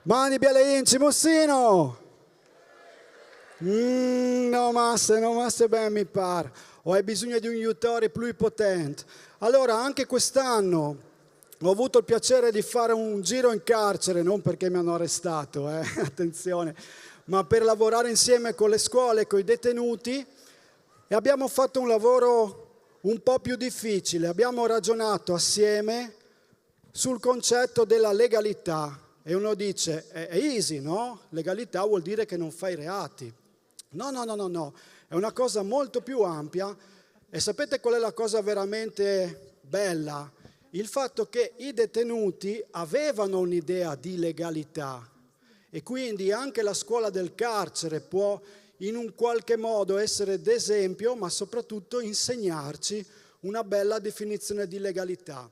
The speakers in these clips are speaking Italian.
Mani biele inci, Mussino! No masse ben mi pare. Ho bisogno di un aiutore più potente. Allora, anche quest'anno ho avuto il piacere di fare un giro in carcere, non perché mi hanno arrestato, attenzione, ma per lavorare insieme con le scuole, con i detenuti, e abbiamo fatto un lavoro un po' più difficile. Abbiamo ragionato assieme sul concetto della legalità. E uno dice, è easy, no? Legalità vuol dire che non fai reati. No, è una cosa molto più ampia. E sapete qual è la cosa veramente bella? Il fatto che i detenuti avevano un'idea di legalità e quindi anche la scuola del carcere può in un qualche modo essere d'esempio, ma soprattutto insegnarci una bella definizione di legalità.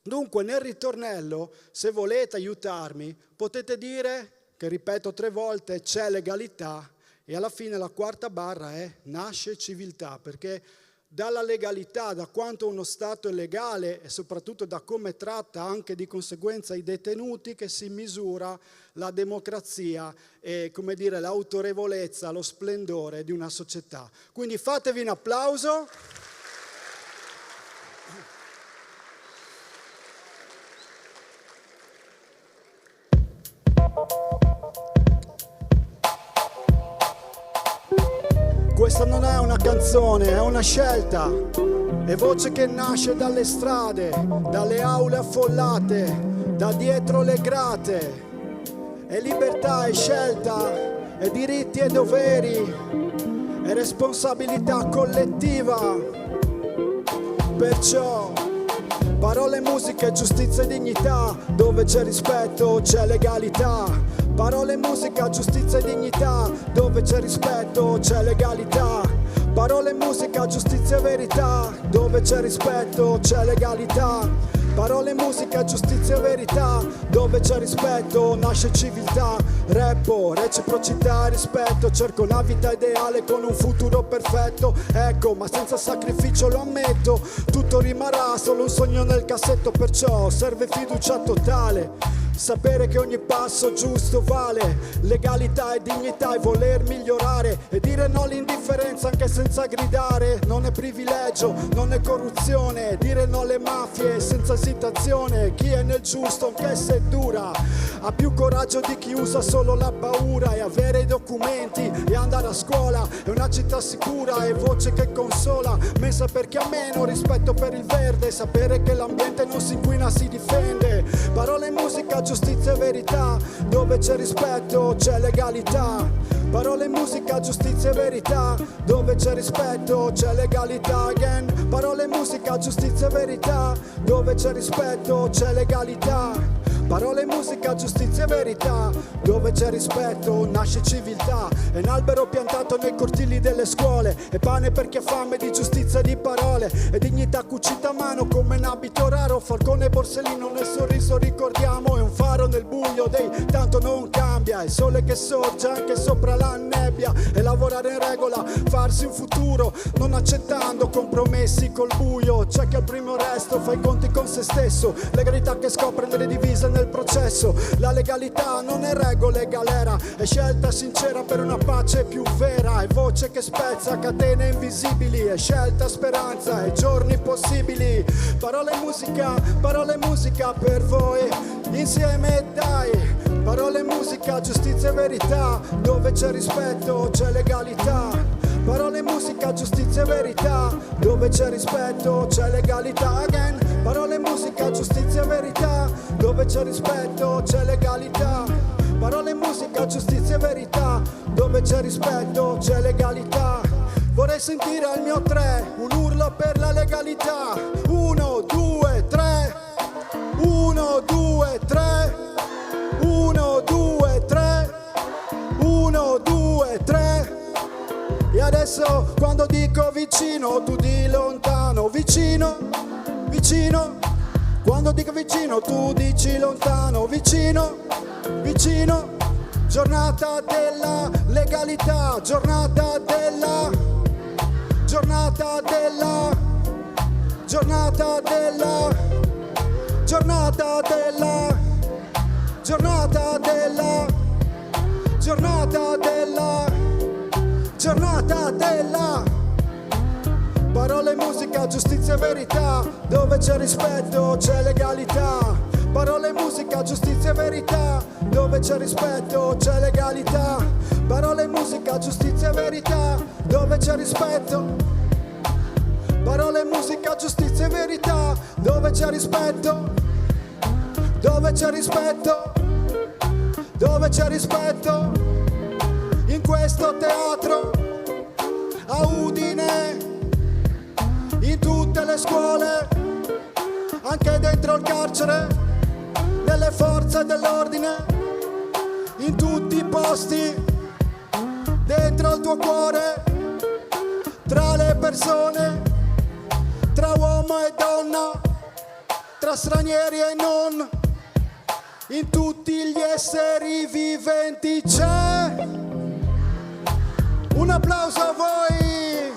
Dunque nel ritornello, se volete aiutarmi, potete dire, che ripeto 3 volte, c'è legalità, e alla fine la quarta barra è nasce civiltà, perché dalla legalità, da quanto uno Stato è legale e soprattutto da come tratta anche di conseguenza i detenuti, che si misura la democrazia e, come dire, l'autorevolezza, lo splendore di una società. Quindi fatevi un applauso. Questa non è una canzone, è una scelta. È voce che nasce dalle strade, dalle aule affollate, da dietro le grate. È libertà, è scelta, è diritti e doveri, è responsabilità collettiva. Perciò parole, musica, giustizia e dignità, dove c'è rispetto c'è legalità. Parole, musica, giustizia e dignità, dove c'è rispetto c'è legalità. Parole, musica, giustizia e verità, dove c'è rispetto c'è legalità. Parole, musica, giustizia e verità, dove c'è rispetto nasce civiltà. Rappo, reciprocità e rispetto, cerco una vita ideale con un futuro perfetto. Ecco, ma senza sacrificio lo ammetto, tutto rimarrà solo un sogno nel cassetto. Perciò serve fiducia totale, sapere che ogni passo giusto vale, legalità e dignità e voler migliorare e dire no all'indifferenza anche senza gridare. Non è privilegio, non è corruzione, dire no alle mafie senza esitazione. Chi è nel giusto anche se è dura ha più coraggio di chi usa solo la paura, e avere i documenti e andare a scuola è una città sicura e voce che consola. Mensa per chi ha meno rispetto per il verde, sapere che l'ambiente non si inquina, si difende. Parole, musica, giustizia e verità, dove c'è rispetto c'è legalità. Parole, musica, giustizia e verità, dove c'è rispetto c'è legalità. Again. Parole, musica, giustizia e verità, dove c'è rispetto c'è legalità. Parole, musica, giustizia e verità, dove c'è rispetto nasce civiltà. È un albero piantato nei cortili delle scuole, è pane per chi ha fame di giustizia e di parole, è dignità cucita a mano come un abito raro. Falcone e Borsellino nel sorriso ricordiamo, è un faro nel buio dei tanto non cambia, è il sole che sorge anche sopra la nebbia. E lavorare in regola, farsi un futuro, non accettando compromessi col buio. C'è chi al primo resto fa i conti con se stesso, legalità che scopre nelle divise nel processo. La legalità non è regole e galera, è scelta sincera per una pace più vera, è voce che spezza catene invisibili, è scelta, speranza e giorni possibili. Parole e musica per voi, insieme dai. Parole, musica, giustizia e verità, dove c'è rispetto c'è legalità. Parole, musica, giustizia e verità, dove c'è rispetto c'è legalità. Again. Parole, musica, giustizia e verità, dove c'è rispetto c'è legalità. Parole, musica, giustizia e verità, dove c'è rispetto c'è legalità. Vorrei sentire al mio 3 un urlo per la legalità. 1, 2, 3. 1, 2, 3. 1, 2, 3. 1, 2, 3. E adesso quando dico vicino tu di lontano. Vicino, vicino. Quando dico vicino tu dici lontano. Vicino, vicino. Giornata della legalità, giornata della, giornata della, giornata della, giornata della, giornata della giornata della parole, musica, giustizia e verità, dove c'è rispetto c'è legalità. Parole, musica, giustizia e verità, dove c'è rispetto c'è legalità. Parole, musica, giustizia e verità, dove c'è rispetto. Parole, musica, giustizia e verità, dove c'è rispetto. Dove c'è rispetto. Dove c'è rispetto. In questo teatro a Udine, in tutte le scuole, anche dentro il carcere, nelle forze dell'ordine, in tutti i posti, dentro il tuo cuore, tra le persone, tra uomo e donna, tra stranieri e non, in tutti gli esseri viventi c'è. Un applauso a voi!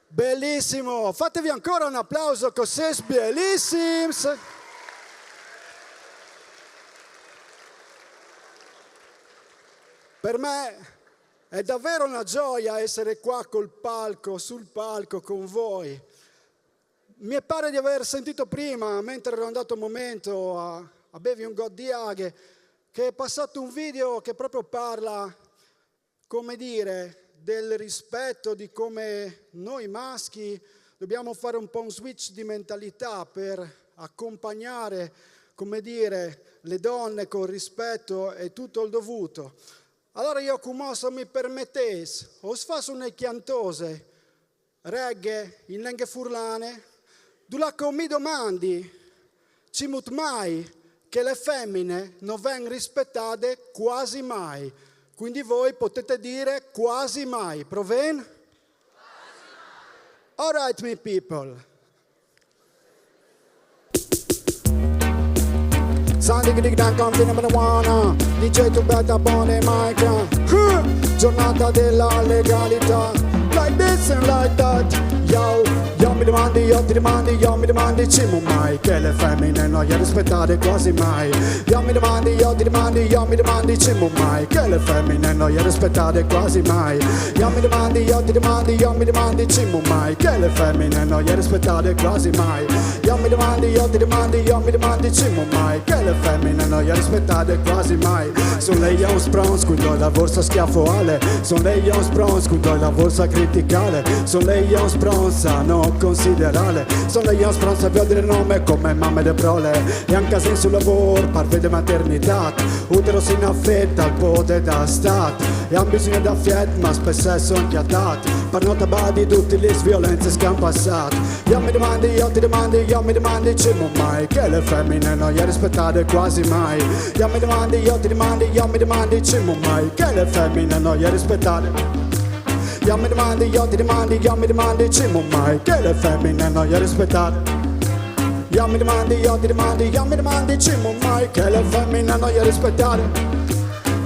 Bellissimo! Fatevi ancora un applauso così, bellissimo! Per me è davvero una gioia essere qua sul palco con voi. Mi pare di aver sentito prima, mentre ero andato un momento a bevi un god di aghe, che è passato un video che proprio parla, come dire, del rispetto, di come noi maschi dobbiamo fare un po' un switch di mentalità per accompagnare, come dire, le donne con rispetto e tutto il dovuto. Allora io, come se mi permettesse, os faccio una chiantose, reggae, in lingue furlane, Dulacco mi domandi, ci mut mai, che le femmine non vengono rispettate quasi mai. Quindi voi potete dire quasi mai. Proven? Quasi mai. All right, my people. Sandy Grig Dan Confine Marijuana, DJ Tubetta Bone Micra. Giornata della legalità. Like this and like that. Yo, mi domandi, io ti rimandi, io mi domandi, cimo mai, che le femmine non gli rispettate quasi mai. Io mi domandi, io ti rimandi, io mi domandi, cimo mai, che le femmine non gli rispettate quasi mai. Io mi domandi, io ti rimandi, io mi domandi, cimo mai, che le femmine non gli rispettate quasi mai. Io mi domandi, io ti rimandi, io mi domandi, cimo mai, che le femmine non gli rispettate quasi mai. Sono lei un sprons, cuido la borsa schiaffo-ale. Sono lei un sprons, cuido la borsa criticale. Sono lei un sprons, no considerale. Sono lei un sprons, vi dire nome come mamme de prole. E anche se sul lavoro parve di maternità, utero si inaffetta al potere da stat. E hanno bisogno da fiet, ma spesso sono inchiattati. Per nota badi tutte le violenze che hanno passato. Io mi domandi, io ti rimandi, io mi domandi, cimo mai, che le femmine non gli rispettate quasi mai. Io mi domandi, io ti rimandi, io mi domandi, cimo mai, che le femmine non gli rispettate. Io mi domandi, io ti rimandi, io mi domandi, cimo mai, che le femmine non gli rispettate. Io mi domandi, io ti rimandi, io mi domandi, cimo mai, che le femmine non gli rispettate.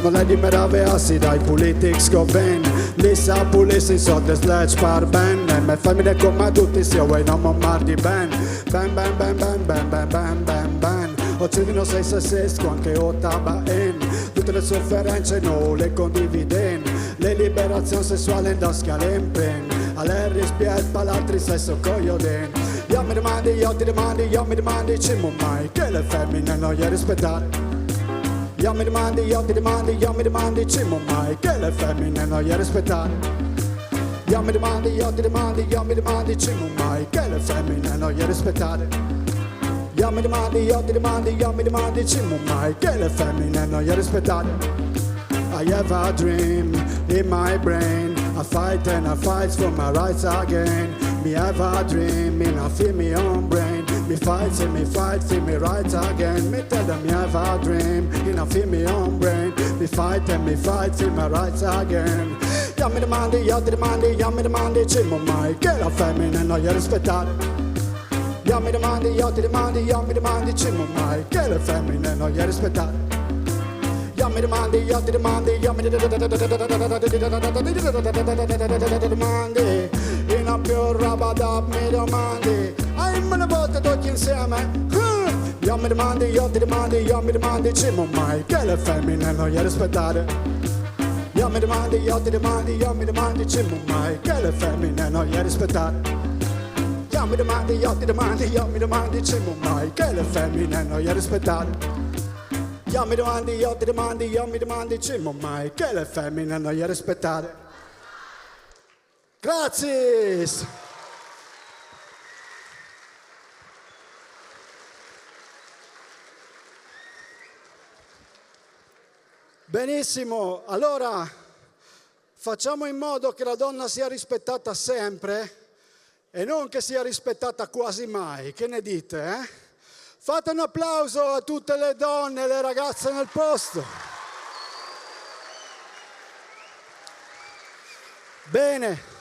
Non è di meraviglia, si dai politics go ben. Lisa police so the sledge par ben. E me femmine come tutti si away non mo mardi ben. Ben ben ben ben ben ben ben ben ben. Occidino sei sessesco anche ottava in. Tutte le sofferenze no le condividen. Le liberazioni sessuali da scalempen. Alle rispetto all'altri sesso coglioden. Io mi domandi, io ti rimandi, io mi domandi, cimo mai, che le femmine non gli rispettate. Io mi domandi, io ti rimandi, io mi domandi, cimo mai, che le femmine non gli rispettate. Io mi domandi, io ti rimandi, io mi domandi, cimo mai, che le femmine non gli rispettate. Io mi domandi, io ti rimandi, io mi domandi, cimo mai, che le femmine non gli rispettate. I have a dream in my brain, I fight and I fight for my rights again. Me have a dream in a feel me own brain. Me fight for me rights again. Me tell them me have a dream in a feel me own brain. Me fight for my rights again. Io mi domandi, io ti rimandi, io mi domandi, cimo mai, che la femmina non gli rispettate. Io mi domandi, io ti rimandi, io mi domandi, cimo mai, che le femmine non gli rispettate. Io mi domandi, io ti rimandi, io mi domandi, in a più roba da mi domandi. Una volta tutti insieme. Io mi domandi, io ti domandi, io mi domandi, diciamo mai che le femmine non gli rispettate. Io mi domandi, io ti domandi, io mi domandi, diciamo mai che le femmine non gli rispettate. Io mi domandi, io ti domandi, io mi domandi, diciamo mai che le femmine non gli rispettate. Io mi domandi, io ti domandi, io mi domandi, diciamo mai che le femmine non gli rispettate. Grazie. Benissimo, allora facciamo in modo che la donna sia rispettata sempre e non che sia rispettata quasi mai. Che ne dite, eh? Fate un applauso a tutte le donne e le ragazze nel posto. Bene.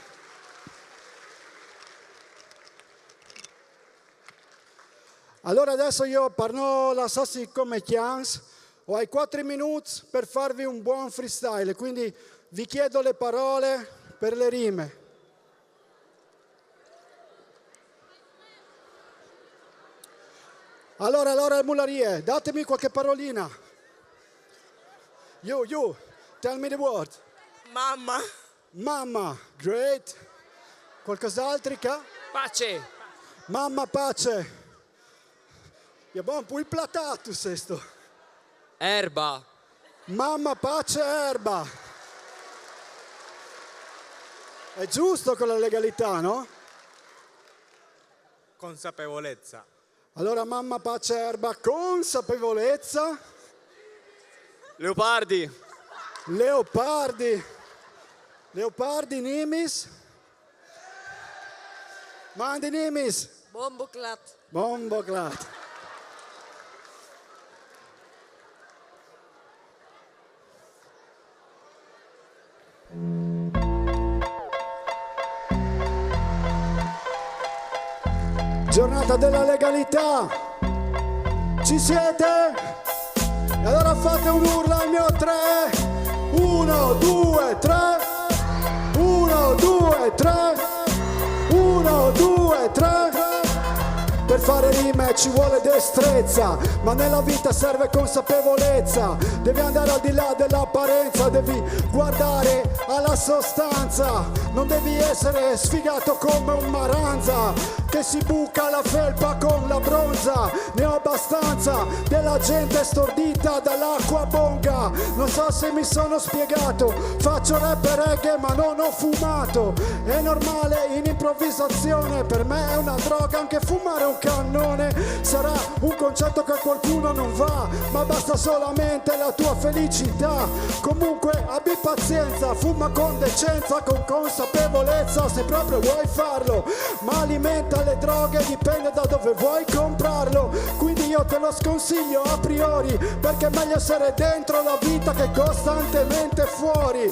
Allora adesso io parlo la sassi come chians. Ho 4 minuti per farvi un buon freestyle, quindi vi chiedo le parole per le rime. Allora, mularie, datemi qualche parolina. You, tell me the word. Mamma. Mamma, great. Qualcos'altrica? Pace. Mamma, pace. Je bom pui platato sesto. Erba. Mamma, pace, erba. È giusto con la legalità, no? Consapevolezza. Allora, mamma, pace, erba, consapevolezza. Leopardi. Leopardi. Leopardi, nimis. Mandi, nimis. Bomboklat. Bomboklat. Giornata della legalità. Ci siete? E allora fate un urlo al mio 3. 1, 2, 3. 1, 2, 3. 1, 2, 3. Per fare rime ci vuole destrezza, ma nella vita serve consapevolezza. Devi andare al di là dell'apparenza, devi guardare alla sostanza. Non devi essere sfigato come un maranza che si buca la felpa con la bronza. Ne ho abbastanza della gente stordita dall'acqua bonga. Non so se mi sono spiegato, faccio rap e reggae ma non ho fumato. È normale in improvvisazione, per me è una droga anche fumare un cannone. Sarà un concetto che a qualcuno non va, ma basta solamente la tua felicità. Comunque abbi pazienza, fuma con decenza, con consapevolezza se proprio vuoi farlo, ma alimenta le droghe, dipende da dove vuoi comprarlo. Quindi io te lo sconsiglio a priori, perché è meglio essere dentro la vita che costantemente fuori.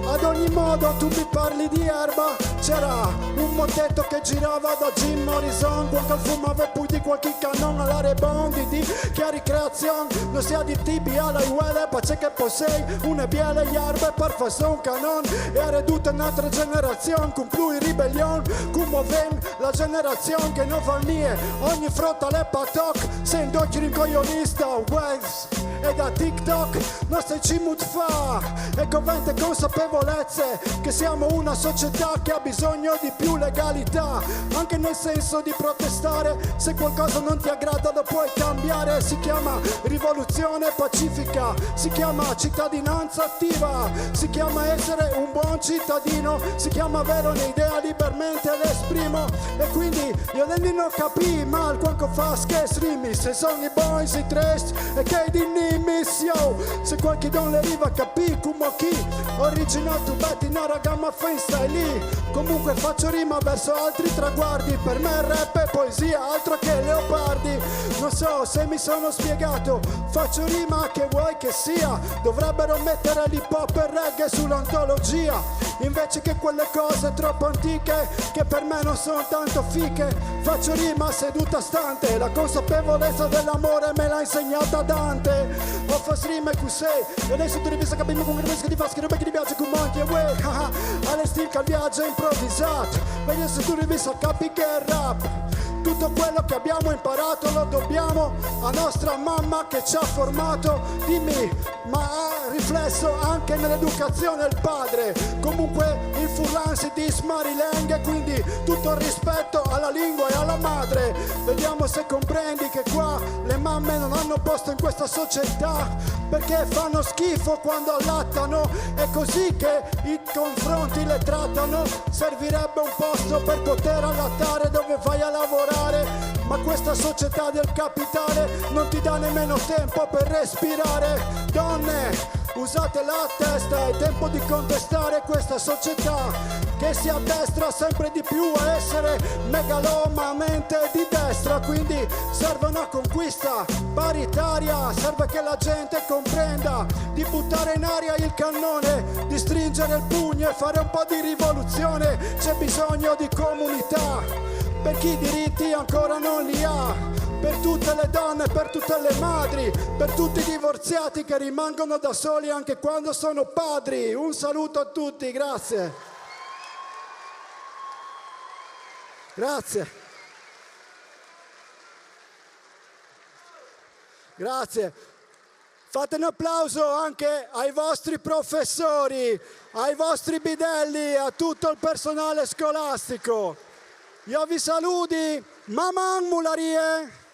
Ad ogni modo tu mi parli di erba. C'era un motetto che girava da Jim Morrison, quando fumava e poi di qualche canon alla rebondi di chiari creazione. Non sia di TBA la uele, pace che posei una biele erbe per fare un canon. E reduta un'altra generazione, con più in ribellion, come ven la generazione che non va nie. Ogni frotta le patok, sento chi rincoglionista, waves e da TikTok non stai cimut fa. E covente consapevolezze che siamo una società che ha bisogno di più legalità, anche nel senso di protestare. Se qualcosa non ti aggrada lo puoi cambiare. Si chiama rivoluzione pacifica, si chiama cittadinanza attiva, si chiama essere un buon cittadino, si chiama avere un'idea liberamente l'esprimo. E quindi io non capì mal quanto fa scherz rimi, se sono i boys i trash e che di nimis yo. Se qualche don le riva capì come chi original tu betti una raga ma freestyle lì. Comunque faccio rima verso altri traguardi, per me rap è poesia altro che leopardi. Non so se mi sono spiegato, faccio rima che vuoi che sia. Dovrebbero mettere l'hip hop e reggae sull'antologia, invece che quelle cose troppo antiche che per me non sono tanto fiche, faccio rima seduta stante, la consapevolezza dell'amore me l'ha insegnata Dante. Ho fatto rime qui sei, e adesso tu rivista capimo con il rischio di fare roba che ti piace con manchi e way. Alle stilca il viaggio è improvvisato, vedi se tu rivista capi che è rap. Tutto quello che abbiamo imparato lo dobbiamo a nostra mamma che ci ha formato. Dimmi, ma ha riflesso anche nell'educazione il padre? Comunque il Furlan si dice Marilenghe, quindi tutto il rispetto alla lingua e alla madre. Vediamo se comprendi che qua le mamme non hanno posto in questa società, perché fanno schifo quando allattano, è così che i confronti le trattano. Servirebbe un posto per poter allattare dove vai a lavorare, ma questa società del capitale non ti dà nemmeno tempo per respirare. Donne, usate la testa, è tempo di contestare questa società che si addestra sempre di più a essere megalomamente di destra. Quindi serve una conquista paritaria, serve che la gente comprenda di buttare in aria il cannone, di stringere il pugno e fare un po' di rivoluzione. C'è bisogno di comunità per chi diritti ancora non li ha, per tutte le donne, per tutte le madri, per tutti i divorziati che rimangono da soli anche quando sono padri. Un saluto a tutti, grazie. Grazie. Grazie. Fate un applauso anche ai vostri professori, ai vostri bidelli, a tutto il personale scolastico. Io vi saluti, Maman Mularie.